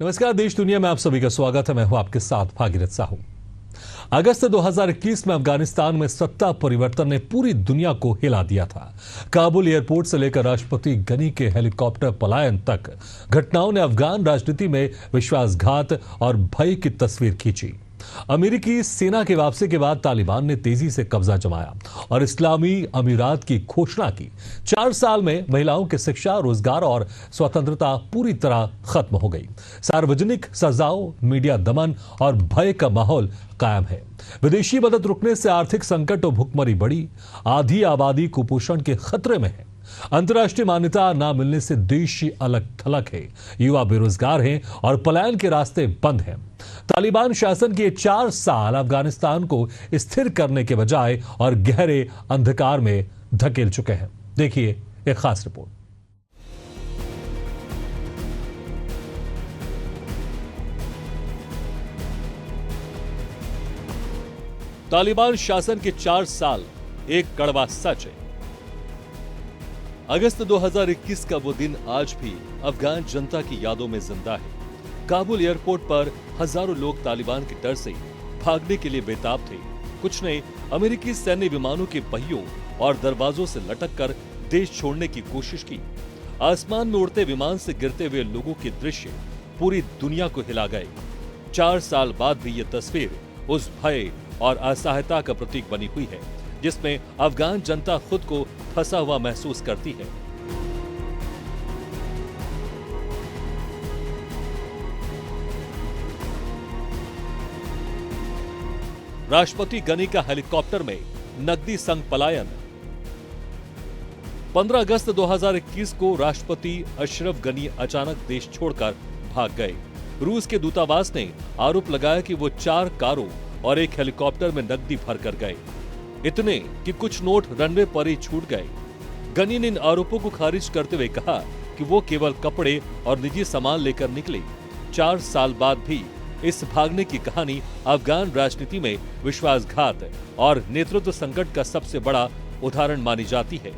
नमस्कार, देश दुनिया में आप सभी का स्वागत है। मैं हूं आपके साथ भागीरथ साहू। अगस्त 2021 में अफगानिस्तान में सत्ता परिवर्तन ने पूरी दुनिया को हिला दिया था। काबुल एयरपोर्ट से लेकर राष्ट्रपति गनी के हेलीकॉप्टर पलायन तक घटनाओं ने अफगान राजनीति में विश्वासघात और भय की तस्वीर खींची। अमेरिकी सेना की वापसी के बाद तालिबान ने तेजी से कब्जा जमाया और इस्लामी अमीरात की घोषणा की। 4 साल में महिलाओं की शिक्षा, रोजगार और स्वतंत्रता पूरी तरह खत्म हो गई। सार्वजनिक सजाओं, मीडिया दमन और भय का माहौल कायम है। विदेशी मदद रुकने से आर्थिक संकट और भुखमरी बढ़ी। आधी आबादी कुपोषण के खतरे में है। अंतर्राष्ट्रीय मान्यता न मिलने से देश अलग थलग है। युवा बेरोजगार हैं और पलायन के रास्ते बंद हैं। तालिबान शासन के 4 साल अफगानिस्तान को स्थिर करने के बजाय और गहरे अंधकार में धकेल चुके हैं। देखिए एक खास रिपोर्ट। तालिबान शासन के 4 साल एक कड़वा सच है। अगस्त 2021 का वो दिन आज भी अफगान जनता की यादों में जिंदा है। काबुल एयरपोर्ट पर हजारों लोग तालिबान के डर से भागने के लिए बेताब थे। कुछ ने अमेरिकी सैन्य विमानों के पहियों और दरवाजों से लटककर देश छोड़ने की कोशिश की। आसमान में उड़ते विमान से गिरते हुए लोगों के दृश्य पूरी दुनिया को हिला गए। 4 साल बाद भी ये तस्वीर उस भय और असहायता का प्रतीक बनी हुई है जिसमें अफगान जनता खुद को फंसा हुआ महसूस करती है। राष्ट्रपति गनी का हेलीकॉप्टर में नकदी संग पलायन। 15 अगस्त 2021 को राष्ट्रपति अशरफ गनी अचानक देश छोड़कर भाग गए। रूस के दूतावास ने आरोप लगाया कि वो 4 कारों और एक हेलीकॉप्टर में नकदी भरकर गए, इतने कि कुछ नोट रनवे पर ही छूट गए। गनी ने इन आरोपों को खारिज करते हुए कहा कि वो केवल कपड़े और निजी सामान लेकर निकले। 4 साल बाद भी इस भागने की कहानी अफगान राजनीति में विश्वासघात और नेतृत्व संकट का सबसे बड़ा उदाहरण मानी जाती है।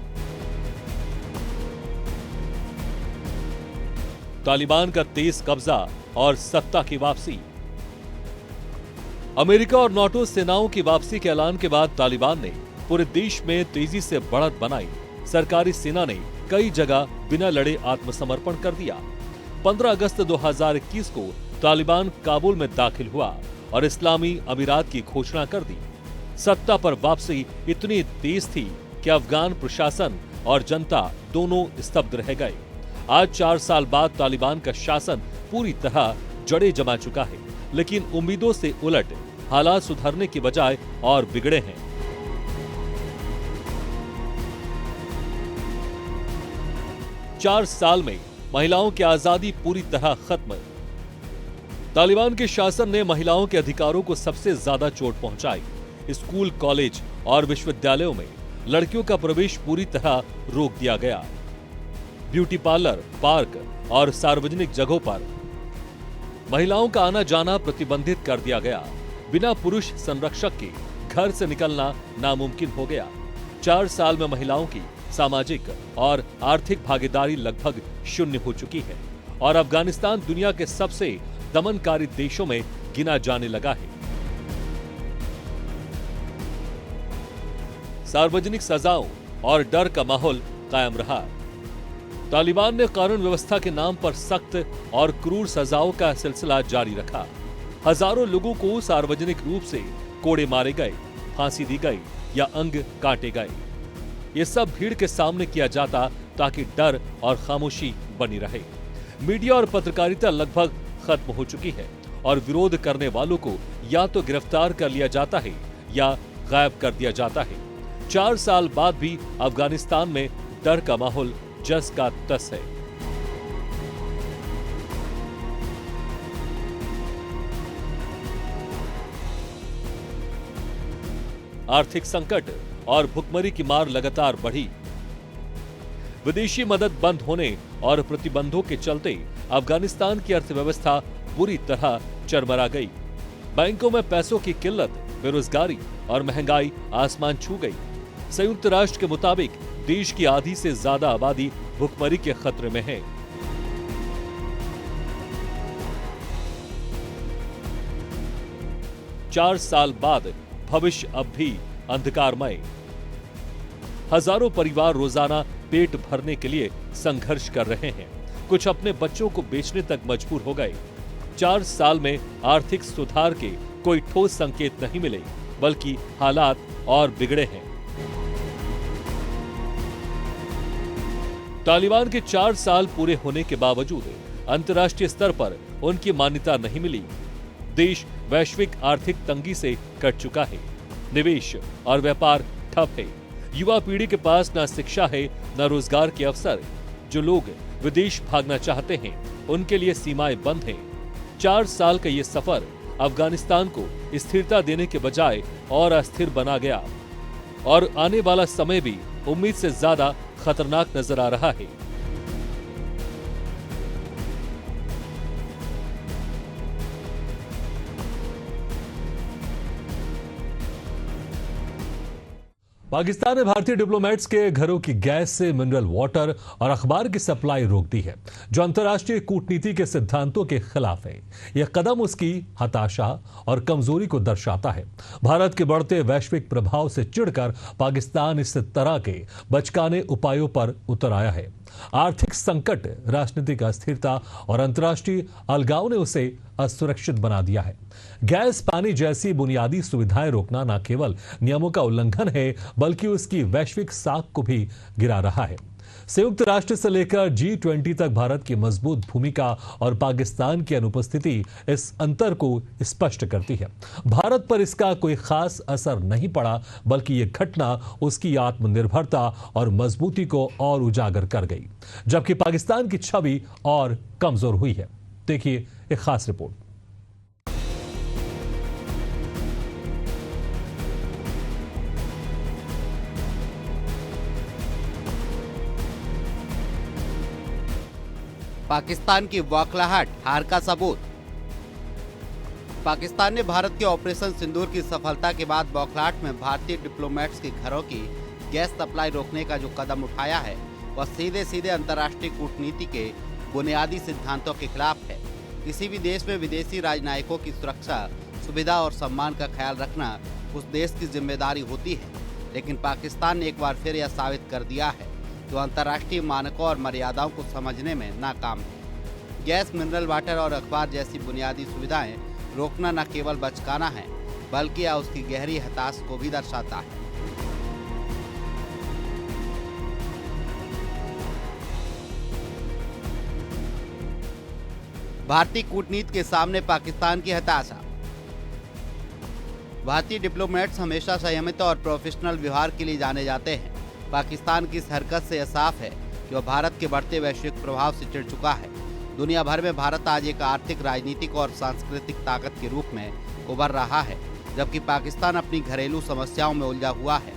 तालिबान का तेज कब्जा और सत्ता की वापसी। अमेरिका और नाटो सेनाओं की वापसी के ऐलान के बाद तालिबान ने पूरे देश में तेजी से बढ़त बनाई। सरकारी सेना ने कई जगह बिना लड़े आत्मसमर्पण कर दिया। 15 अगस्त 2021 को तालिबान काबुल में दाखिल हुआ और इस्लामी अमीरात की घोषणा कर दी। सत्ता पर वापसी इतनी तेज थी कि अफगान प्रशासन और जनता दोनों स्तब्ध रह गए। आज 4 साल बाद तालिबान का शासन पूरी तरह जड़ें जमा चुका है, लेकिन उम्मीदों से उलट हालात सुधरने की बजाय और बिगड़े हैं। चार साल में महिलाओं की आजादी पूरी तरह खत्म। तालिबान के शासन ने महिलाओं के अधिकारों को सबसे ज्यादा चोट पहुंचाई। स्कूल, कॉलेज और विश्वविद्यालयों में लड़कियों का प्रवेश पूरी तरह रोक दिया गया। ब्यूटी पार्लर, पार्क और सार्वजनिक जगहों पर महिलाओं का आना जाना प्रतिबंधित कर दिया गया। बिना पुरुष संरक्षक के घर से निकलना नामुमकिन हो गया। 4 साल में महिलाओं की सामाजिक और आर्थिक भागीदारी लगभग शून्य हो चुकी है और अफगानिस्तान दुनिया के सबसे दमनकारी देशों में गिना जाने लगा है। सार्वजनिक सजाओं और डर का माहौल कायम रहा। तालिबान ने कानून व्यवस्था के नाम पर सख्त और क्रूर सजाओं का सिलसिला जारी रखा। हजारों लोगों को सार्वजनिक रूप से कोड़े मारे गए, फांसी दी गई या अंग काटे गए। ये सब भीड़ के सामने किया जाता ताकि डर और खामोशी बनी रहे। मीडिया और पत्रकारिता लगभग खत्म हो चुकी है और विरोध करने वालों को या तो गिरफ्तार कर लिया जाता है या गायब कर दिया जाता है। 4 साल बाद भी अफगानिस्तान में डर का माहौल जस का तस है। आर्थिक संकट और भुखमरी की मार लगातार बढ़ी। विदेशी मदद बंद होने और प्रतिबंधों के चलते अफगानिस्तान की अर्थव्यवस्था बुरी तरह चरमरा गई। बैंकों में पैसों की किल्लत, बेरोजगारी और महंगाई आसमान छू गई। संयुक्त राष्ट्र के मुताबिक देश की आधी से ज्यादा आबादी भुखमरी के खतरे में है। 4 साल बाद भविष्य अब भी अंधकारमय। हजारों परिवार रोजाना पेट भरने के लिए संघर्ष कर रहे हैं। कुछ अपने बच्चों को बेचने तक मजबूर हो गए। 4 साल में आर्थिक सुधार के कोई ठोस संकेत नहीं मिले, बल्कि हालात और बिगड़े हैं। तालिबान के 4 साल पूरे होने के बावजूद अंतर्राष्ट्रीय स्तर पर उनकी मान्यता नहीं मिली। देश वैश्विक आर्थिक तंगी से कट चुका है। निवेश और व्यापार ठप है। युवा पीढ़ी के पास न शिक्षा है, न रोजगार के अवसर। जो लोग विदेश भागना चाहते हैं, उनके लिए सीमाएं बंद हैं। 4 साल का ये सफर अफगानिस्तान को स्थिरता देने के बजाय और अस्थिर बना गया, और आने वाला समय भी उम्मीद से ज्यादा खतरनाक नजर आ रहा है। पाकिस्तान ने भारतीय डिप्लोमेट्स के घरों की गैस से मिनरल वाटर और अखबार की सप्लाई रोक दी है, जो अंतर्राष्ट्रीय कूटनीति के सिद्धांतों के खिलाफ है। यह कदम उसकी हताशा और कमजोरी को दर्शाता है। भारत के बढ़ते वैश्विक प्रभाव से चिढ़कर पाकिस्तान इस तरह के बचकाने उपायों पर उतर आया है। आर्थिक संकट, राजनीतिक अस्थिरता और अंतर्राष्ट्रीय अलगाव ने उसे असुरक्षित बना दिया है। गैस पानी जैसी बुनियादी सुविधाएं रोकना न केवल नियमों का उल्लंघन है, बल्कि उसकी वैश्विक साख को भी गिरा रहा है। संयुक्त राष्ट्र से लेकर G20 तक भारत की मजबूत भूमिका और पाकिस्तान की अनुपस्थिति इस अंतर को स्पष्ट करती है। भारत पर इसका कोई खास असर नहीं पड़ा, बल्कि ये घटना उसकी आत्मनिर्भरता और मजबूती को और उजागर कर गई, जबकि पाकिस्तान की छवि और कमजोर हुई है। देखिए एक खास रिपोर्ट। पाकिस्तान की बौखलाहट, हार का सबूत। पाकिस्तान ने भारत के ऑपरेशन सिंदूर की सफलता के बाद बौखलाहट में भारतीय डिप्लोमेट्स के घरों की गैस सप्लाई रोकने का जो कदम उठाया है, वह सीधे सीधे अंतर्राष्ट्रीय कूटनीति के बुनियादी सिद्धांतों के खिलाफ है। किसी भी देश में विदेशी राजनयिकों की सुरक्षा, सुविधा और सम्मान का ख्याल रखना उस देश की जिम्मेदारी होती है, लेकिन पाकिस्तान ने एक बार फिर यह साबित कर दिया है जो अंतर्राष्ट्रीय मानकों और मर्यादाओं को समझने में नाकाम है। गैस, मिनरल वाटर और अखबार जैसी बुनियादी सुविधाएं रोकना न केवल बचकाना है, बल्कि यह उसकी गहरी हताशा को भी दर्शाता है। भारतीय कूटनीति के सामने पाकिस्तान की हताशा। भारतीय डिप्लोमेट्स हमेशा संयमित और प्रोफेशनल व्यवहार के लिए जाने जाते हैं। पाकिस्तान की इस हरकत से यह साफ है कि वह भारत के बढ़ते वैश्विक प्रभाव से चिढ़ चुका है। दुनिया भर में भारत आज एक आर्थिक, राजनीतिक और सांस्कृतिक ताकत के रूप में उभर रहा है, जबकि पाकिस्तान अपनी घरेलू समस्याओं में उलझा हुआ है।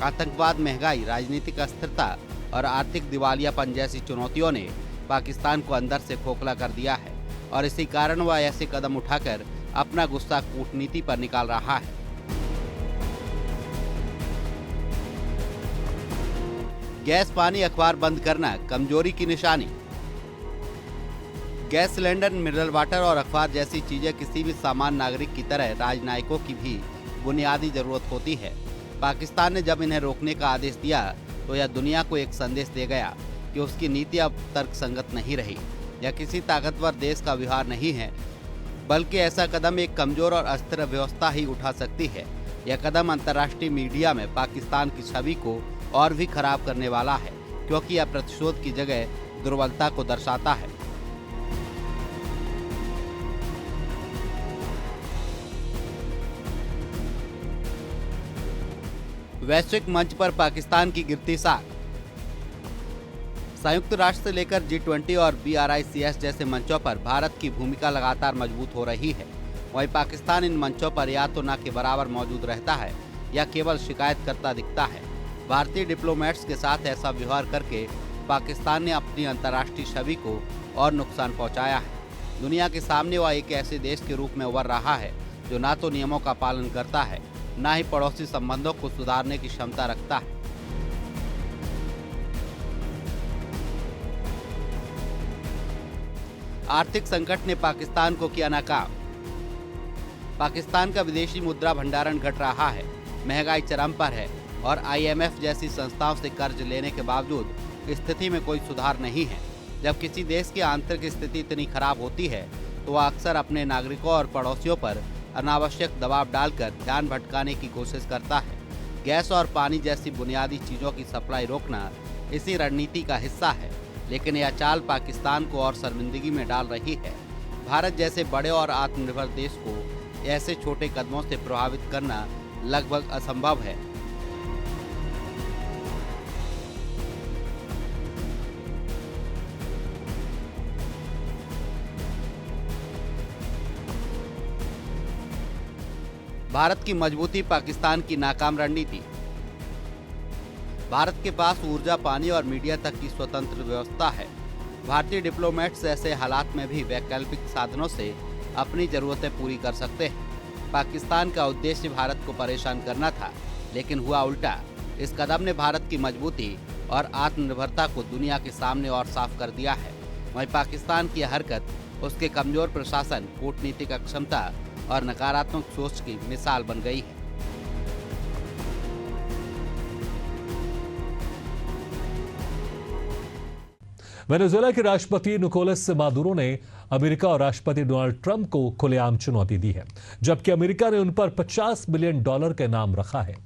आतंकवाद, महंगाई, राजनीतिक अस्थिरता और आर्थिक दिवालियापन जैसी चुनौतियों ने पाकिस्तान को अंदर से खोखला कर दिया है, और इसी कारण वह ऐसे कदम उठाकर अपना गुस्सा कूटनीति पर निकाल रहा है। गैस, पानी, अखबार बंद करना कमजोरी की निशानी। गैस सिलेंडर, मिनरल वाटर और अखबार जैसी चीजें किसी भी सामान्य नागरिक की तरह राजनयिकों की भी बुनियादी जरूरत होती है। पाकिस्तान ने जब इन्हें रोकने का आदेश दिया तो यह दुनिया को एक संदेश दे गया कि उसकी नीति अब तर्कसंगत नहीं रही। यह किसी ताकतवर देश का व्यवहार नहीं है, बल्कि ऐसा कदम एक कमजोर और अस्थिर व्यवस्था ही उठा सकती है। यह कदम अंतर्राष्ट्रीय मीडिया में पाकिस्तान की छवि को और भी खराब करने वाला है, क्योंकि यह प्रतिशोध की जगह दुर्बलता को दर्शाता है। वैश्विक मंच पर पाकिस्तान की गिरती साख। संयुक्त राष्ट्र से लेकर G20 और BRICS जैसे मंचों पर भारत की भूमिका लगातार मजबूत हो रही है। वहीं पाकिस्तान इन मंचों पर या तो न के बराबर मौजूद रहता है या केवल शिकायत करता दिखता है। भारतीय डिप्लोमेट्स के साथ ऐसा व्यवहार करके पाकिस्तान ने अपनी अंतर्राष्ट्रीय छवि को और नुकसान पहुंचाया है। दुनिया के सामने वह एक ऐसे देश के रूप में उभर रहा है जो ना तो नियमों का पालन करता है, ना ही पड़ोसी संबंधों को सुधारने की क्षमता रखता है। आर्थिक संकट ने पाकिस्तान को किया नाकाम। पाकिस्तान का विदेशी मुद्रा भंडारण घट रहा है, महंगाई चरम पर है और IMF जैसी संस्थाओं से कर्ज लेने के बावजूद स्थिति में कोई सुधार नहीं है। जब किसी देश की आंतरिक स्थिति इतनी खराब होती है तो वह अक्सर अपने नागरिकों और पड़ोसियों पर अनावश्यक दबाव डालकर ध्यान भटकाने की कोशिश करता है। गैस और पानी जैसी बुनियादी चीज़ों की सप्लाई रोकना इसी रणनीति का हिस्सा है, लेकिन यह चाल पाकिस्तान को और शर्मिंदगी में डाल रही है। भारत जैसे बड़े और आत्मनिर्भर देश को ऐसे छोटे कदमों से प्रभावित करना लगभग असंभव है। भारत की मजबूती, पाकिस्तान की नाकाम रणनीति। भारत के पास ऊर्जा, पानी और मीडिया तक की स्वतंत्र व्यवस्था है। भारतीय डिप्लोमेट्स ऐसे हालात में भी वैकल्पिक साधनों से अपनी जरूरतें पूरी कर सकते हैं। पाकिस्तान का उद्देश्य भारत को परेशान करना था, लेकिन हुआ उल्टा। इस कदम ने भारत की मजबूती और आत्मनिर्भरता को दुनिया के सामने और साफ कर दिया है। वहीं पाकिस्तान की हरकत उसके कमजोर प्रशासन, कूटनीतिक अक्षमता और नकारात्मक सोच की मिसाल बन गई है। वेनेजुएला के राष्ट्रपति निकोलस मादुरो ने अमेरिका और राष्ट्रपति डोनाल्ड ट्रंप को खुलेआम चुनौती दी है, जबकि अमेरिका ने उन पर $50 मिलियन का इनाम रखा है।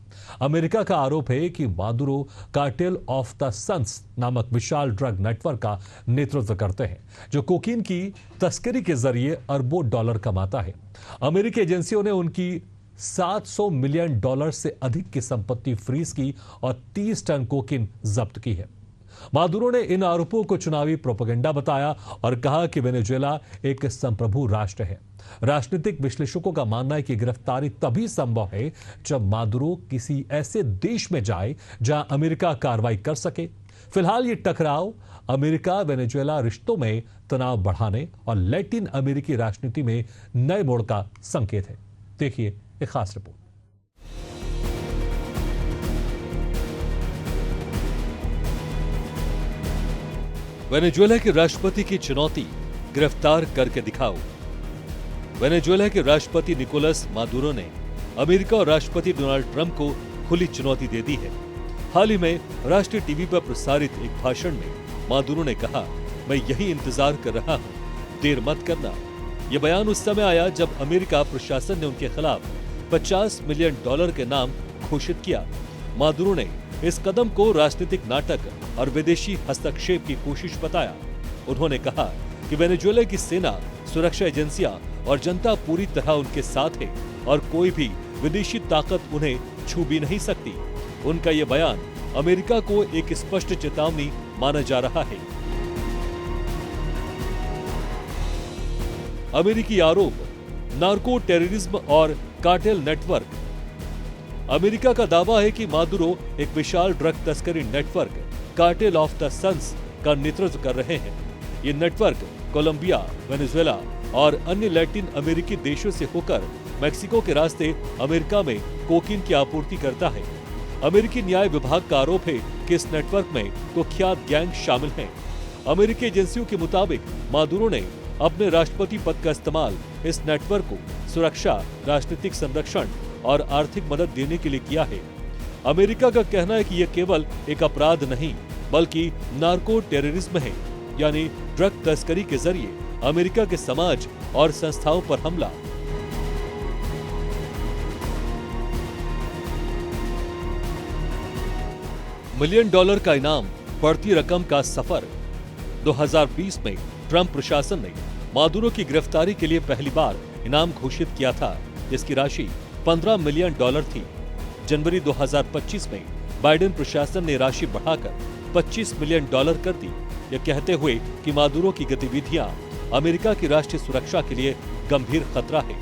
अमेरिका का आरोप है कि Maduro Cartel of the Suns नामक विशाल ड्रग नेटवर्क का नेतृत्व करते हैं, जो कोकीन की तस्करी के जरिए अरबों डॉलर कमाता है। अमेरिकी एजेंसियों ने उनकी $700 मिलियन से अधिक की संपत्ति फ्रीज की और 30 टन कोकीन जब्त की है। मादुरो ने इन आरोपों को चुनावी प्रोपेगेंडा बताया और कहा कि वेनेजुएला एक संप्रभु राष्ट्र है। राजनीतिक विश्लेषकों का मानना है कि गिरफ्तारी तभी संभव है जब मादुरो किसी ऐसे देश में जाए जहां अमेरिका कार्रवाई कर सके। फिलहाल ये टकराव अमेरिका वेनेजुएला रिश्तों में तनाव बढ़ाने और लैटिन अमेरिकी राजनीति में नए मोड़ का संकेत है। देखिए एक खास रिपोर्ट। वेनेजुएला के राष्ट्रपति की चुनौती, गिरफ्तार करके दिखाओ। वेनेजुएला के राष्ट्रपति निकोलस मादुरो ने अमेरिका और राष्ट्रपति डोनाल्ड ट्रंप को खुली चुनौती दे दी है। हाल ही में राष्ट्रीय टीवी पर प्रसारित एक भाषण में मादुरो ने कहा, मैं यही इंतजार कर रहा हूं, देर मत करना। यह बयान उस समय आया जब अमेरिका प्रशासन ने उनके खिलाफ $50 मिलियन के नाम घोषित किया। मादुरो ने इस कदम को राजनीतिक नाटक और विदेशी हस्तक्षेप की कोशिश बताया। उन्होंने कहा कि वेनेजुएला की सेना, सुरक्षा एजेंसियां और जनता पूरी तरह उनके साथ है और कोई भी विदेशी ताकत उन्हें छू भी नहीं सकती। उनका यह बयान अमेरिका को एक स्पष्ट चेतावनी माना जा रहा है। अमेरिकी आरोप, नार्को टेररिज्म और कार्टेल नेटवर्क। अमेरिका का दावा है कि मादुरो एक विशाल ड्रग तस्करी network Cartel of the Suns का नेतृत्व कर रहे हैं। ये नेटवर्क कोलंबिया, वेनेजुएला और अन्य लैटिन अमेरिकी देशों से होकर मेक्सिको के रास्ते अमेरिका में कोकीन की आपूर्ति करता है। अमेरिकी न्याय विभाग का आरोप है कि इस नेटवर्क में कुख्यात गैंग शामिल हैं। अमेरिकी एजेंसियों के मुताबिक मादुरो ने अपने राष्ट्रपति पद का इस्तेमाल इस नेटवर्क को सुरक्षा, राजनीतिक संरक्षण और आर्थिक मदद देने के लिए किया है। अमेरिका का कहना है कि यह केवल एक अपराध नहीं बल्कि नार्को टेररिज्म है, यानी ड्रग तस्करी के जरिए अमेरिका के समाज और संस्थाओं पर हमला। $1 मिलियन का इनाम, बढ़ती रकम का सफर। 2020 में ट्रंप प्रशासन ने मादुरो की गिरफ्तारी के लिए पहली बार इनाम घोषित किया था, जिसकी राशि $15 मिलियन थी। जनवरी 2025 में बाइडेन प्रशासन ने राशि बढ़ाकर $25 मिलियन कर दी, यह कहते हुए कि मादुरो की गतिविधियां अमेरिका की राष्ट्रीय सुरक्षा के लिए गंभीर खतरा है।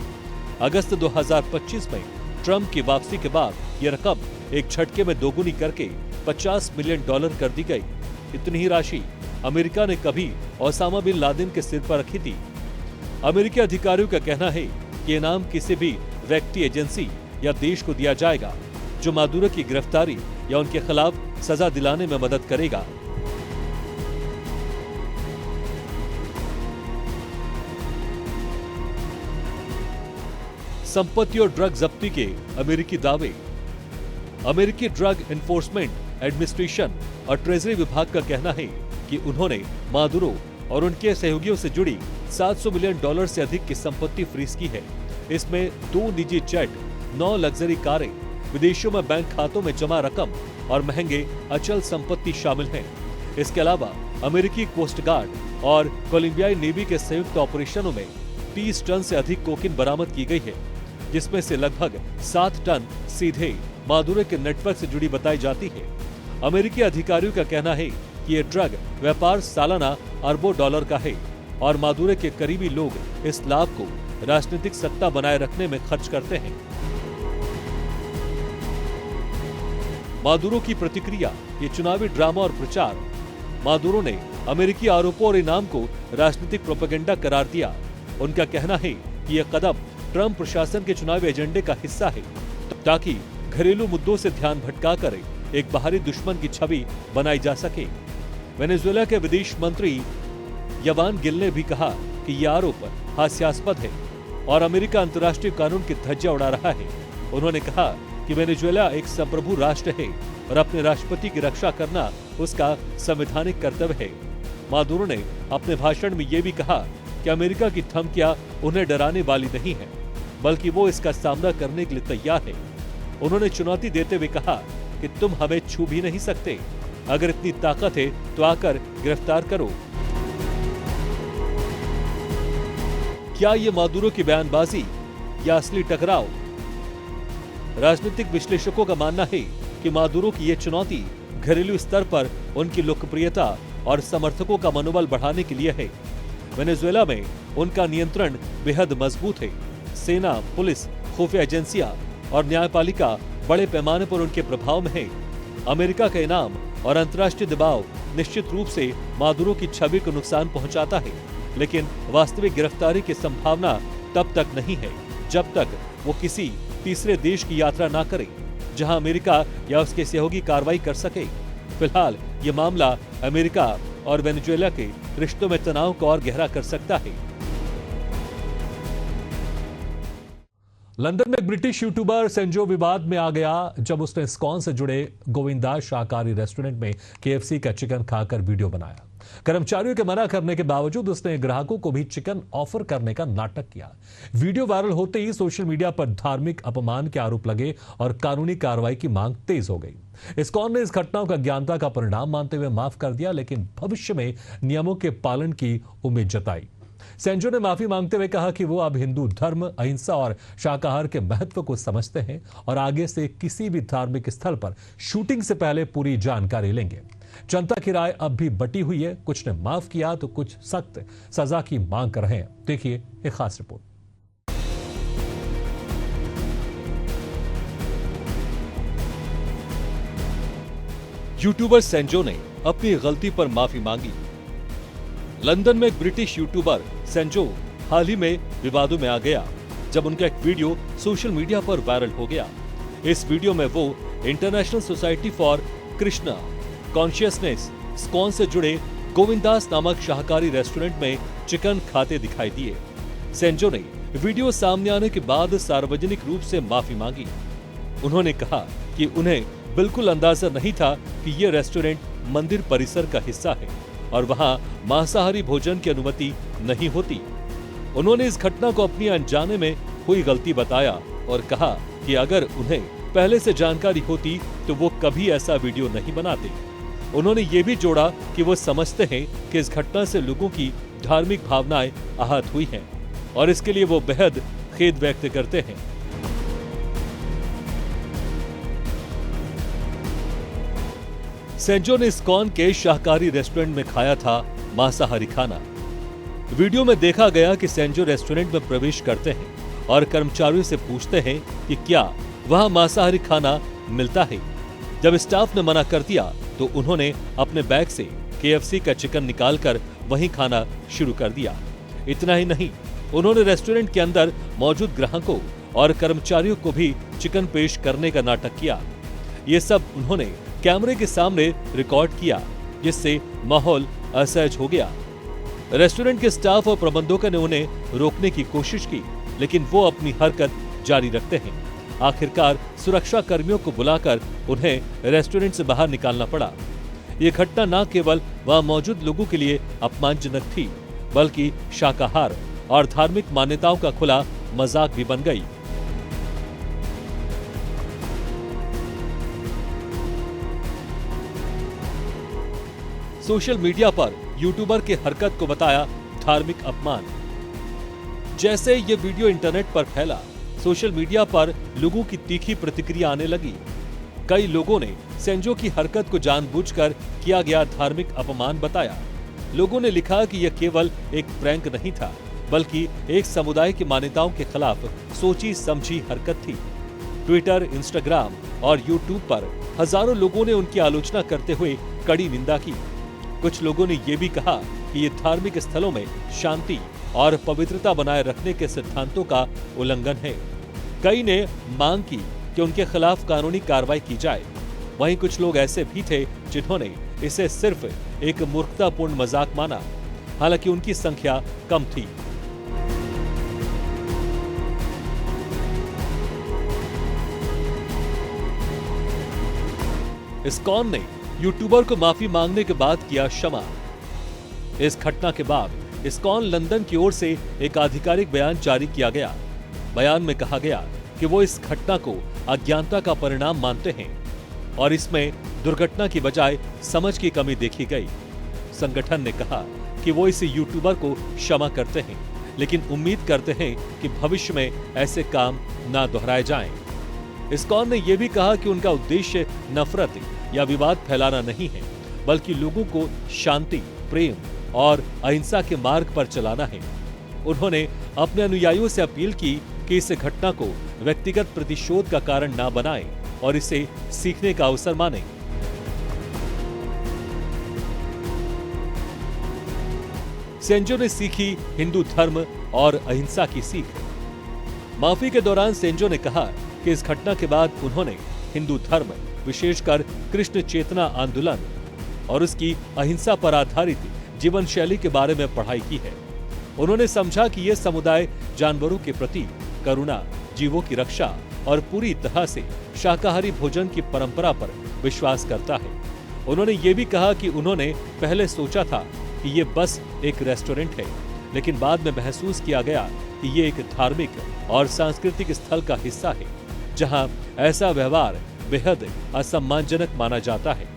अगस्त 2025 में ट्रंप की वापसी के बाद यह रकम एक झटके में दोगुनी करके $50 मिलियन कर दी गई। इतनी ही राशि अमेरिका ने कभी ओसामा बिन लादेन के सिर पर रखी थी। अमेरिकी अधिकारियों का कहना है कि इनाम किसी भी व्यक्ति, एजेंसी या देश को दिया जाएगा जो मादुरो की गिरफ्तारी या उनके खिलाफ सजा दिलाने में मदद करेगा। संपत्ति और ड्रग जब्ती के अमेरिकी दावे। अमेरिकी ड्रग एनफोर्समेंट एडमिनिस्ट्रेशन और ट्रेजरी विभाग का कहना है कि उन्होंने मादुरो और उनके सहयोगियों से जुड़ी $700 मिलियन से अधिक की संपत्ति फ्रीज की है। इसमें 2 निजी जेट, 9 लग्जरी कारें, विदेशों में बैंक खातों में जमा रकम और महंगे अचल संपत्ति शामिल हैं। इसके अलावा अमेरिकी कोस्ट गार्ड और कोलंबियाई नेवी के संयुक्त ऑपरेशनों में 30 टन से अधिक कोकीन बरामद की गई है, जिसमें से लगभग 7 टन सीधे मादुरो के नेटवर्क से जुड़ी बताई जाती है। अमेरिकी अधिकारियों का कहना है कि ये ड्रग व्यापार सालाना अरबों डॉलर का है और मादुरो के करीबी लोग इस लाभ को राजनीतिक सत्ता बनाए रखने में खर्च करते हैं। मादुरो की प्रतिक्रिया, ये चुनावी ड्रामा और प्रचार। मादुरो ने अमेरिकी आरोपों और इनाम को राजनीतिक प्रोपेगेंडा करार दिया। उनका कहना है कि यह कदम ट्रंप प्रशासन के चुनावी एजेंडे का हिस्सा है, ताकि घरेलू मुद्दों से ध्यान भटकाकर एक बाहरी दुश्मन की छवि बनाई जा सके। वेनेजुएला के विदेश मंत्री यवान गिल ने भी कहा कि यह आरोप हास्यास्पद है और अमेरिका अंतर्राष्ट्रीय कानून की धज्जियां उड़ा रहा है। उन्होंने कहा कि वेनेजुएला एक संप्रभु राष्ट्र है और अपने राष्ट्रपति की रक्षा करना उसका संवैधानिक कर्तव्य है। मादुरो ने अपने भाषण में ये भी कहा कि अमेरिका की धमकियां उन्हें डराने वाली नहीं है, बल्कि वो इसका सामना करने के लिए तैयार है। उन्होंने चुनौती देते हुए कहा कि तुम हमें छू भी नहीं सकते। अगर इतनी ताकत है तो आकर गिरफ्तार करो। क्या ये मादुरो की बयानबाजी या असली टकराव? राजनीतिक विश्लेषकों का मानना है कि मादुरो की ये चुनौती घरेलू स्तर पर उनकी लोकप्रियता और समर्थकों का मनोबल बढ़ाने के लिए है। वेनेजुएला में उनका नियंत्रण बेहद मजबूत है। सेना, पुलिस, खुफिया एजेंसियां और न्यायपालिका बड़े पैमाने पर उनके प्रभाव में है। अमेरिका का इनाम और अंतर्राष्ट्रीय दबाव निश्चित रूप से मादुरो की छवि को नुकसान पहुंचाता है, लेकिन वास्तविक गिरफ्तारी की संभावना तब तक नहीं है जब तक वो किसी तीसरे देश की यात्रा ना करे जहां अमेरिका या उसके सहयोगी कार्रवाई कर सके। फिलहाल ये मामला अमेरिका और वेनेजुएला के रिश्तों में तनाव को और गहरा कर सकता है। लंदन में एक ब्रिटिश यूट्यूबर सेंजो विवाद में आ गया जब उसने इस्कॉन से जुड़े गोविंदास शाकाहारी रेस्टोरेंट में केएफसी का चिकन खाकर वीडियो बनाया। कर्मचारियों के मना करने के बावजूद उसने ग्राहकों को भी चिकन ऑफर करने का नाटक किया। वीडियो वायरल होते ही सोशल मीडिया पर धार्मिक अपमान के आरोप लगे और कानूनी कार्रवाई की मांग तेज हो गई। इस्कॉन ने इस घटना को अज्ञानता का परिणाम मानते हुए माफ कर दिया, लेकिन भविष्य में नियमों के पालन की उम्मीद जताई। सेंजो ने माफी मांगते हुए कहा कि वो अब हिंदू धर्म, अहिंसा और शाकाहार के महत्व को समझते हैं और आगे से किसी भी धार्मिक स्थल पर शूटिंग से पहले पूरी जानकारी लेंगे। जनता की राय अब भी बटी हुई है। कुछ ने माफ किया तो कुछ सख्त सजा की मांग कर रहे हैं। देखिए एक खास रिपोर्ट। यूट्यूबर सेंजो ने अपनी गलती पर माफी मांगी। लंदन में एक ब्रिटिश यूट्यूबर सेंजो हाल ही में विवादों में आ गया जब उनका एक वीडियो सोशल मीडिया पर वायरल हो गया। इस वीडियो में वो international society for Krishna consciousness ISKCON से जुड़े गोविंदास नामक शाकाहारी रेस्टोरेंट में चिकन खाते दिखाई दिए। सेंजो ने वीडियो सामने आने के बाद सार्वजनिक रूप से माफी मांगी। उन्होंने कहा कि उन्हें बिल्कुल अंदाजा नहीं था कि ये रेस्टोरेंट मंदिर परिसर का हिस्सा है और वहां मांसाहारी भोजन की अनुमति नहीं होती। उन्होंने इस घटना को अपनी अनजाने में हुई गलती बताया और कहा कि अगर उन्हें पहले से जानकारी होती तो वो कभी ऐसा वीडियो नहीं बनाते। उन्होंने ये भी जोड़ा कि वो समझते हैं कि इस घटना से लोगों की धार्मिक भावनाएं आहत हुई हैं और इसके लिए वो बेहद खेद व्यक्त करते हैं। सेंजो ने इस्कॉन के शाकाहारी रेस्टोरेंट में खाया था मांसाहारी खाना। वीडियो में देखा गया कि सेंजो रेस्टोरेंट में प्रवेश करते हैं और कर्मचारियों से पूछते हैं कि क्या वहां मांसाहारी खाना मिलता है। जब स्टाफ ने मना कर दिया तो उन्होंने अपने बैग से केएफसी का चिकन निकालकर वहीं खाना शुरू कर दिया। इतना ही नहीं, उन्होंने रेस्टोरेंट के अंदर मौजूद ग्राहकों और कर्मचारियों को भी चिकन पेश करने का नाटक किया। ये सब उन्होंने कैमरे के सामने रिकॉर्ड किया, जिससे माहौल असहज हो गया। रेस्टोरेंट के स्टाफ और प्रबंधकों ने उन्हें रोकने की कोशिश की, लेकिन वो अपनी हरकत जारी रखते हैं। आखिरकार सुरक्षा कर्मियों को बुलाकर उन्हें रेस्टोरेंट से बाहर निकालना पड़ा। ये घटना न केवल वहां मौजूद लोगों के लिए अपमानजनक थी, बल्कि शाकाहार और धार्मिक मान्यताओं का खुला मजाक भी बन गई। सोशल मीडिया पर यूट्यूबर की हरकत को बताया धार्मिक अपमान। जैसे ये वीडियो इंटरनेट पर फैला, सोशल मीडिया पर लोगों की तीखी प्रतिक्रिया आने लगी। कई लोगों ने सेंजो की हरकत को जानबूझकर किया गया धार्मिक अपमान बताया। लोगों ने लिखा कि यह केवल एक प्रैंक नहीं था, बल्कि एक समुदाय की मान्यताओं के खिलाफ सोची समझी हरकत थी। ट्विटर, इंस्टाग्राम और यूट्यूब पर हजारों लोगों ने उनकी आलोचना करते हुए कड़ी निंदा की। कुछ लोगों ने यह भी कहा कि ये धार्मिक स्थलों में शांति और पवित्रता बनाए रखने के सिद्धांतों का उल्लंघन है। कई ने मांग की कि उनके खिलाफ कानूनी कार्रवाई की जाए। वहीं कुछ लोग ऐसे भी थे जिन्होंने इसे सिर्फ एक मूर्खतापूर्ण मजाक माना, हालांकि उनकी संख्या कम थी। इस्कॉन ने यूट्यूबर को माफी मांगने के बाद किया क्षमा। इस घटना के बाद इस्कॉन लंदन की ओर से एक आधिकारिक बयान जारी किया गया। बयान में कहा गया कि वो इस घटना को अज्ञानता का परिणाम मानते हैं और इसमें दुर्घटना की बजाय समझ की कमी देखी गई। संगठन ने कहा कि वो इस यूट्यूबर को क्षमा करते हैं, लेकिन उम्मीद करते हैं कि भविष्य में ऐसे काम ना दोहराए जाएं। इस्कॉन ने यह भी कहा कि उनका उद्देश्य नफरत या विवाद फैलाना नहीं है, बल्कि लोगों को शांति, प्रेम और अहिंसा के मार्ग पर चलाना है। उन्होंने अपने अनुयायियों से अपील की कि इस घटना को व्यक्तिगत प्रतिशोध का कारण ना बनाएं और इसे सीखने का अवसर मानें। सेंजो ने सीखी हिंदू धर्म और अहिंसा की सीख। माफी के दौरान सेंजो ने कहा कि इस घटना के बाद उन्होंने हिंदू धर्म, विशेषकर कृष्ण चेतना आंदोलन और उसकी अहिंसा पर आधारित जीवन शैली के बारे में पढ़ाई की है। उन्होंने समझा कि यह समुदाय जानवरों के प्रति करुणा, जीवों की रक्षा और पूरी तरह से शाकाहारी भोजन की परंपरा पर विश्वास करता है। उन्होंने ये भी कहा कि उन्होंने पहले सोचा था कि ये बस एक रेस्टोरेंट है, लेकिन बाद में महसूस किया गया कि ये एक धार्मिक और सांस्कृतिक स्थल का हिस्सा है, जहां ऐसा व्यवहार बेहद असम्मानजनक माना जाता है।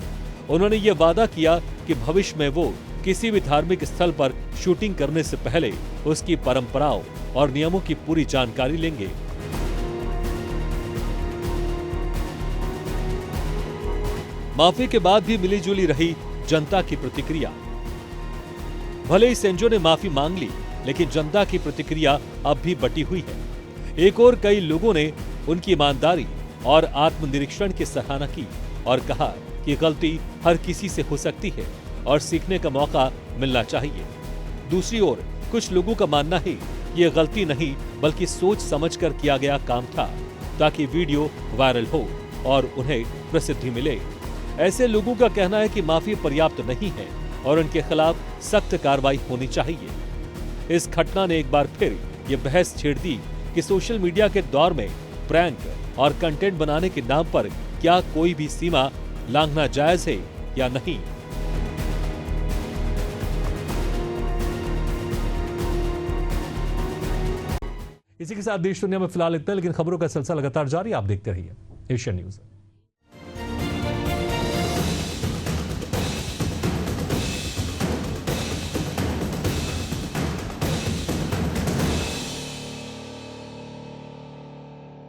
उन्होंने ये वादा किया कि भविष्य में वो किसी भी धार्मिक स्थल पर शूटिंग करने से पहले उसकी परंपराओं और नियमों की पूरी जानकारी लेंगे। माफी के बाद भी मिलीजुली रही जनता की प्रतिक्रिया। भले ही सेंजो ने माफी मांग ली, लेकिन जनता की प्रतिक्रिया अब भी बटी हुई है। एक और कई लोगों ने उनकी ईमानदारी और आत्मनिरीक्षण की सराहना की और कहा कि गलती हर किसी से हो सकती है और सीखने का मौका मिलना चाहिए। दूसरी ओर कुछ लोगों का मानना है ये गलती नहीं, बल्कि सोच समझकर किया गया काम था, ताकि वीडियो वायरल हो और उन्हें प्रसिद्धि मिले। ऐसे लोगों का कहना है कि माफी पर्याप्त नहीं है और उनके खिलाफ सख्त कार्रवाई होनी चाहिए। इस घटना ने एक बार फिर ये बहस छेड़ दी कि सोशल मीडिया के दौर में प्रैंक और कंटेंट बनाने के नाम पर क्या कोई भी सीमा लांघना जायज है या नहीं। इसी के साथ देश दुनिया में फिलहाल इतना, लेकिन खबरों का सिलसिला लगातार जारी। आप देखते रहिए एशियन न्यूज।